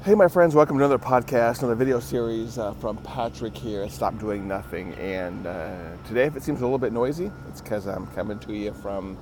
Hey my friends, welcome to another podcast, another video series from Patrick here at Stop Doing Nothing. And today, if it seems a little bit noisy, it's because I'm coming to you from,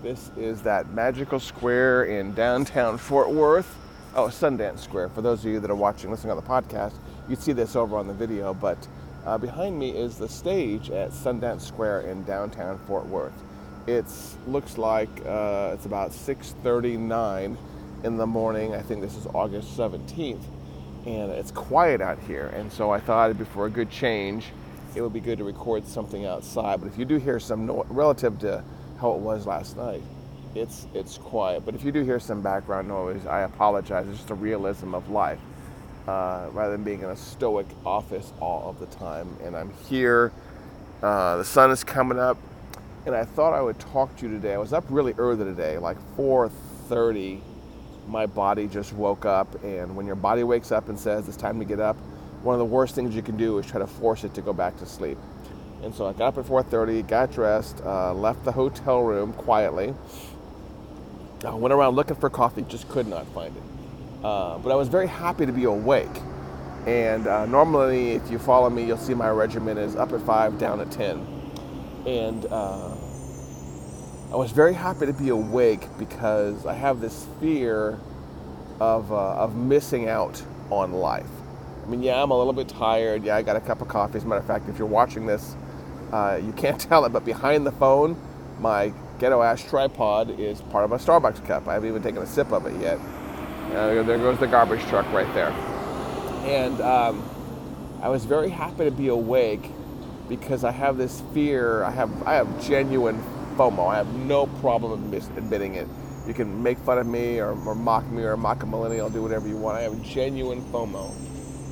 this is that magical square in downtown Fort Worth. Oh, Sundance Square. For those of you that are listening on the podcast, you'd see this over on the video, but behind me is the stage at Sundance Square in downtown Fort Worth. It looks like it's about 6:39 in the morning. I think this is August 17th, and it's quiet out here. And so I thought for a good change, it would be good to record something outside. But if you do hear some relative to how it was last night, it's quiet. But if you do hear some background noise, I apologize. It's just a realism of life, rather than being in a stoic office all of the time. And I'm here. The sun is coming up, and I thought I would talk to you today. I was up really early today, like 4:30. My body just woke up, and when your body wakes up and says it's time to get up, one of the worst things you can do is try to force it to go back to sleep. And so I got up at 4:30, got dressed, left the hotel room quietly. I went around looking for coffee, just could not find it. But I was very happy to be awake. And normally, if you follow me, you'll see my regimen is up at 5, down at 10. And I was very happy to be awake because I have this fear of missing out on life. I mean, yeah, I'm a little bit tired. Yeah, I got a cup of coffee. As a matter of fact, if you're watching this, you can't tell it, but behind the phone, my ghetto-ass tripod is part of a Starbucks cup. I haven't even taken a sip of it yet. There goes the garbage truck right there. And I was very happy to be awake because I have this fear. I have genuine FOMO. I have no problem admitting it. You can make fun of me or mock me or mock a millennial, do whatever you want. I have genuine FOMO.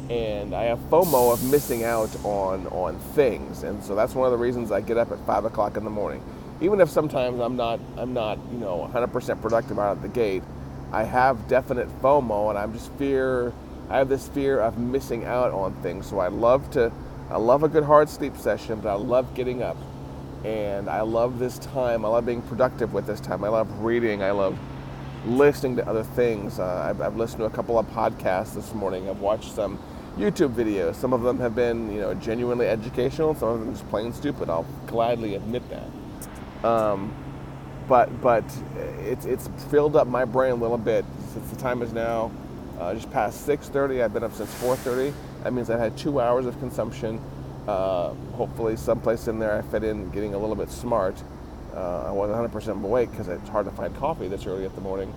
And I have FOMO of missing out on things. And so that's one of the reasons I get up at 5 o'clock in the morning. Even if sometimes I'm not 100% productive out of the gate, I have definite FOMO, and I have this fear of missing out on things. So I love a good hard sleep session, but I love getting up. And I love this time. I love being productive with this time. I love reading. I love listening to other things. I've listened to a couple of podcasts this morning. I've watched some YouTube videos. Some of them have been, genuinely educational. Some of them just plain stupid. I'll gladly admit that. But it's filled up my brain a little bit. Since the time is now just past 6:30. I've been up since 4:30. That means I've had 2 hours of consumption. Hopefully someplace in there I fit in getting a little bit smart. I wasn't 100% awake because it's hard to find coffee this early in the morning.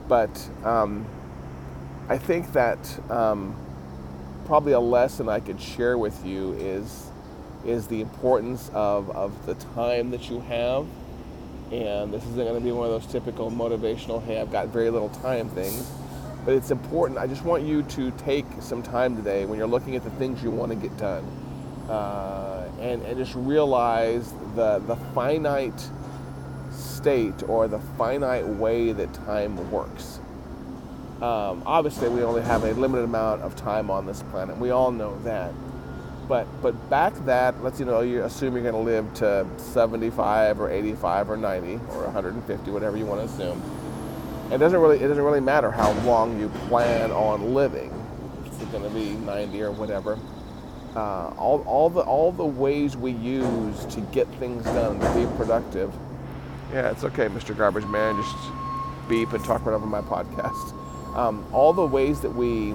But I think that probably a lesson I could share with you is the importance of the time that you have. And this isn't going to be one of those typical motivational, hey, I've got very little time things. But it's important. I just want you to take some time today when you're looking at the things you want to get done. And just realize the finite state or the finite way that time works. Obviously, we only have a limited amount of time on this planet. We all know that. But back that, you assume you're going to live to 75 or 85 or 90 or 150, whatever you want to assume. It doesn't really matter how long you plan on living. If it's going to be 90 or whatever. All the ways we use to get things done, to be productive. Yeah, it's okay, Mr. Garbage Man. Just beep and talk right over my podcast. All the ways that we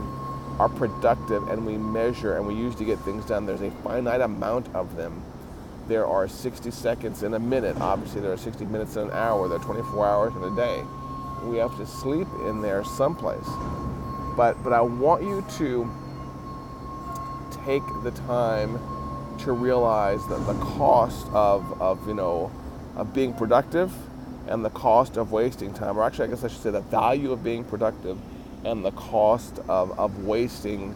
are productive and we measure and we use to get things done, there's a finite amount of them. There are 60 seconds in a minute. Obviously, there are 60 minutes in an hour. There are 24 hours in a day. We have to sleep in there someplace. But I want you to take the time to realize that the cost of being productive and the cost of wasting time, or actually I guess I should say the value of being productive and the cost of wasting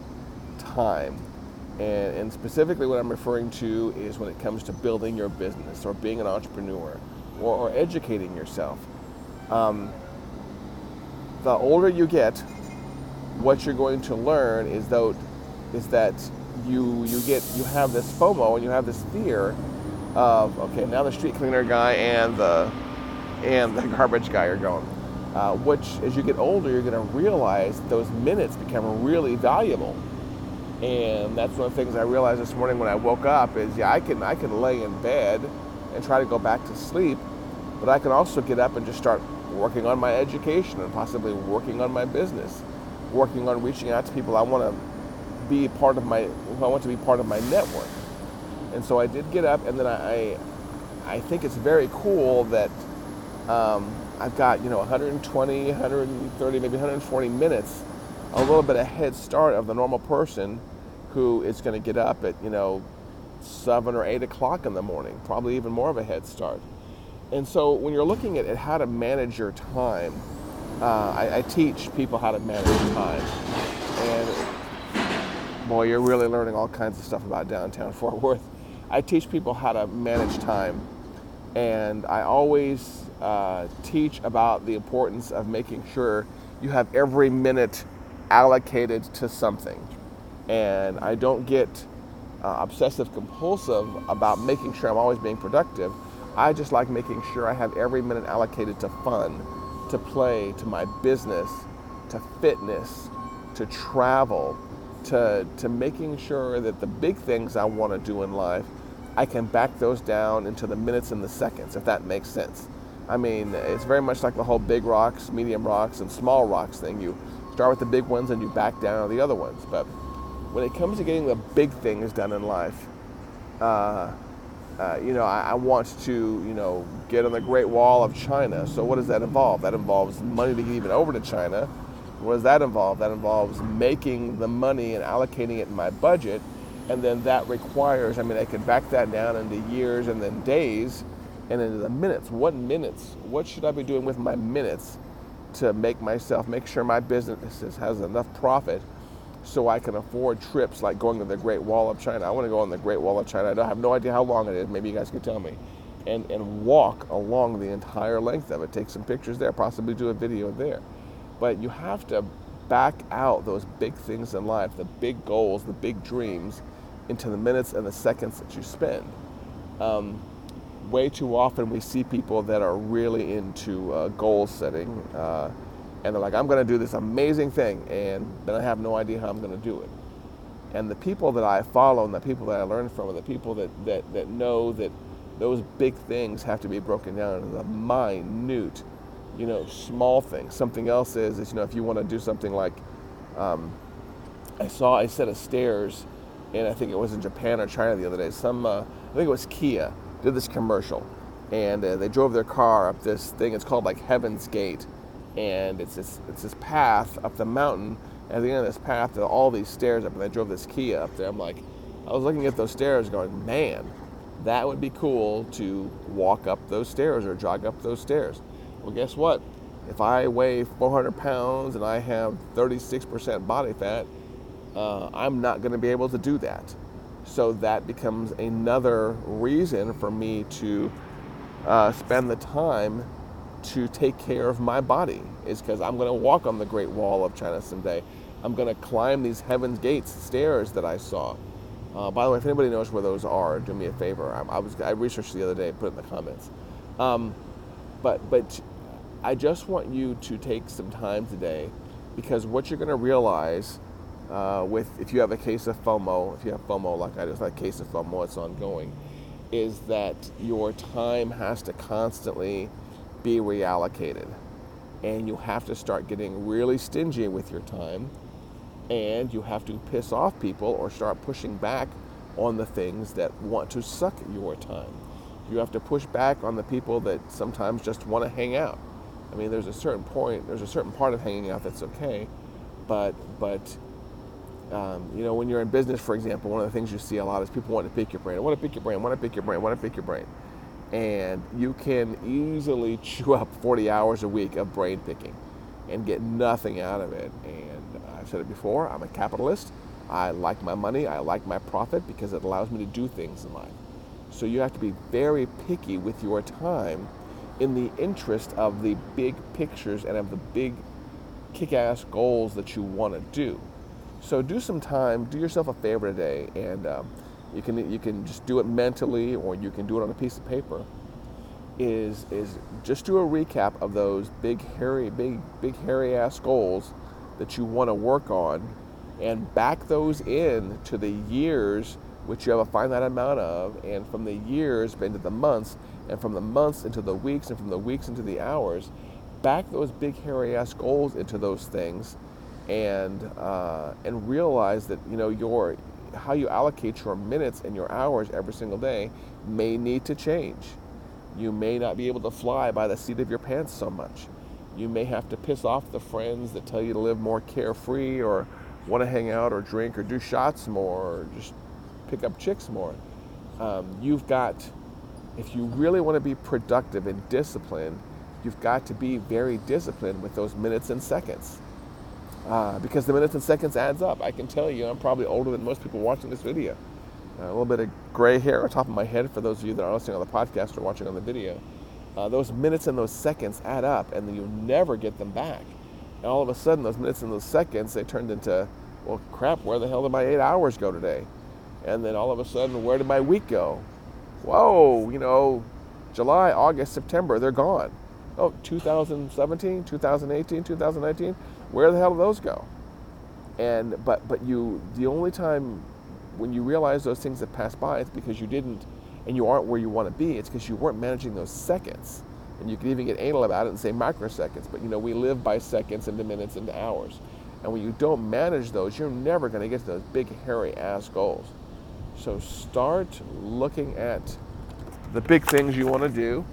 time. And specifically what I'm referring to is when it comes to building your business or being an entrepreneur or educating yourself. The older you get, what you're going to learn is that you have this FOMO and you have this fear of, okay, now the street cleaner guy and the garbage guy are going. which as you get older, you're going to realize those minutes become really valuable. And that's one of the things I realized this morning when I woke up is, yeah, I can lay in bed and try to go back to sleep, but I can also get up and just start working on my education and possibly working on my business, working on reaching out to people I want to be part of who I want to be part of my network. And so I did get up, and then I think it's very cool that I've got 120, 130, maybe 140 minutes, a little bit of head start of the normal person who is going to get up at 7 or 8 o'clock in the morning, probably even more of a head start. And so when you're looking at how to manage your time, I teach people how to manage time. And boy, you're really learning all kinds of stuff about downtown Fort Worth. I teach people how to manage time. And I always teach about the importance of making sure you have every minute allocated to something. And I don't get obsessive compulsive about making sure I'm always being productive. I just like making sure I have every minute allocated to fun, to play, to my business, to fitness, to travel, to making sure that the big things I want to do in life, I can back those down into the minutes and the seconds, if that makes sense. I mean, it's very much like the whole big rocks, medium rocks, and small rocks thing. You start with the big ones and you back down on the other ones. But when it comes to getting the big things done in life, I want to, get on the Great Wall of China. So what does that involve? That involves money to get even over to China. What does that involve? That involves making the money and allocating it in my budget. And then that requires, I can back that down into years and then days and into the minutes. What minutes? What should I be doing with my minutes to make sure my business has enough profit so I can afford trips like going to the Great Wall of China. I want to go on the Great Wall of China. I have no idea how long it is. Maybe you guys can tell me. And walk along the entire length of it. Take some pictures there, possibly do a video there. But you have to back out those big things in life, the big goals, the big dreams, into the minutes and the seconds that you spend. Way too often we see people that are really into goal setting, and they're like, I'm going to do this amazing thing, and then I have no idea how I'm going to do it. And the people that I follow and the people that I learn from are the people that know that those big things have to be broken down into the minute, small things. Something else is if you want to do something like, I saw a set of stairs, and I think it was in Japan or China the other day. I think it was Kia, did this commercial, and they drove their car up this thing. It's called like Heaven's Gate, and it's this path up the mountain. And at the end of this path, there are all these stairs up, and they drove this Kia up there. I was looking at those stairs, going, man, that would be cool to walk up those stairs or jog up those stairs. Well, guess what? If I weigh 400 pounds and I have 36% body fat, I'm not going to be able to do that. So that becomes another reason for me to spend the time to take care of my body, is because I'm going to walk on the Great Wall of China someday. I'm going to climb these Heaven's Gates stairs that I saw. By the way, if anybody knows where those are, do me a favor. I researched the other day, put it in the comments. But I just want you to take some time today, because what you're going to realize if you have a case of FOMO, if you have FOMO like I do, it's not a case of FOMO, it's ongoing, is that your time has to constantly be reallocated. And you have to start getting really stingy with your time, and you have to piss off people or start pushing back on the things that want to suck your time. You have to push back on the people that sometimes just want to hang out. There's a certain part of hanging out that's okay, but when you're in business, for example, one of the things you see a lot is people want to pick your brain. I want to pick your brain, I want to pick your brain, I want to pick your brain. And you can easily chew up 40 hours a week of brain picking and get nothing out of it. And I've said it before, I'm a capitalist. I like my money, I like my profit, because it allows me to do things in life. So you have to be very picky with your time in the interest of the big pictures and of the big kick-ass goals that you want to do. So do yourself a favor today, and you can just do it mentally, or you can do it on a piece of paper. is just do a recap of those big hairy ass goals that you want to work on, and back those in to the years which you have a finite amount of, and from the years into the months, and from the months into the weeks, and from the weeks into the hours. Back those big hairy ass goals into those things, and realize that your how you allocate your minutes and your hours every single day may need to change. You may not be able to fly by the seat of your pants so much. You may have to piss off the friends that tell you to live more carefree, or want to hang out or drink or do shots more, or just pick up chicks more. If you really want to be productive and disciplined, you've got to be very disciplined with those minutes and seconds. Because the minutes and seconds adds up. I can tell you, I'm probably older than most people watching this video. A little bit of gray hair on top of my head for those of you that are listening on the podcast or watching on the video. Those minutes and those seconds add up, and then you never get them back. And all of a sudden, those minutes and those seconds, they turned into, well, crap, where the hell did my 8 hours go today? And then all of a sudden, where did my week go? Whoa, July, August, September, they're gone. Oh, 2017, 2018, 2019, where the hell did those go? But the only time when you realize those things that pass by, it's because you didn't, and you aren't where you want to be. It's because you weren't managing those seconds. And you can even get anal about it and say microseconds, but we live by seconds into minutes into hours. And when you don't manage those, you're never going to get to those big hairy ass goals. So start looking at the big things you want to do,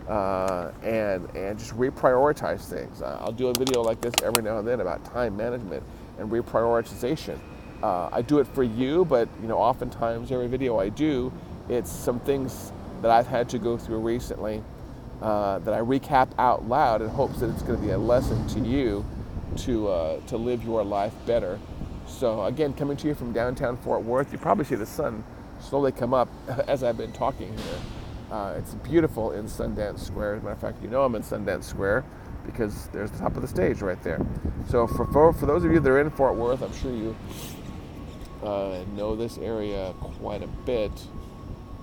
and just reprioritize things. I'll do a video like this every now and then about time management and reprioritization. I do it for you, but oftentimes every video I do, it's some things that I've had to go through recently that I recap out loud in hopes that it's going to be a lesson to you to live your life better. So again, coming to you from downtown Fort Worth, you probably see the sun slowly come up as I've been talking here. It's beautiful in Sundance Square. As a matter of fact, I'm in Sundance Square because there's the top of the stage right there. So for those of you that are in Fort Worth, I'm sure you know this area quite a bit.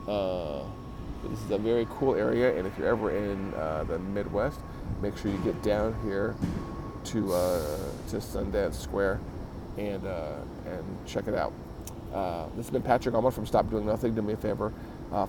This is a very cool area, and if you're ever in the Midwest, make sure you get down here to Sundance Square and check it out. This has been Patrick Allman from Stop Doing Nothing. Do me a favor,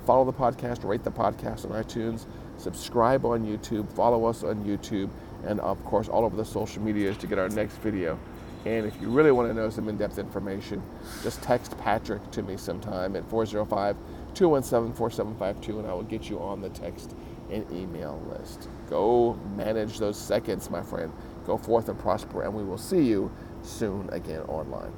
follow the podcast, rate the podcast on iTunes, subscribe on YouTube, follow us on YouTube, and of course all over the social medias to get our next video. And if you really want to know some in-depth information, just text Patrick to me sometime at 405-217-4752, and I will get you on the text and email list. Go manage those seconds, my friend. Go forth and prosper, and we will see you soon again online.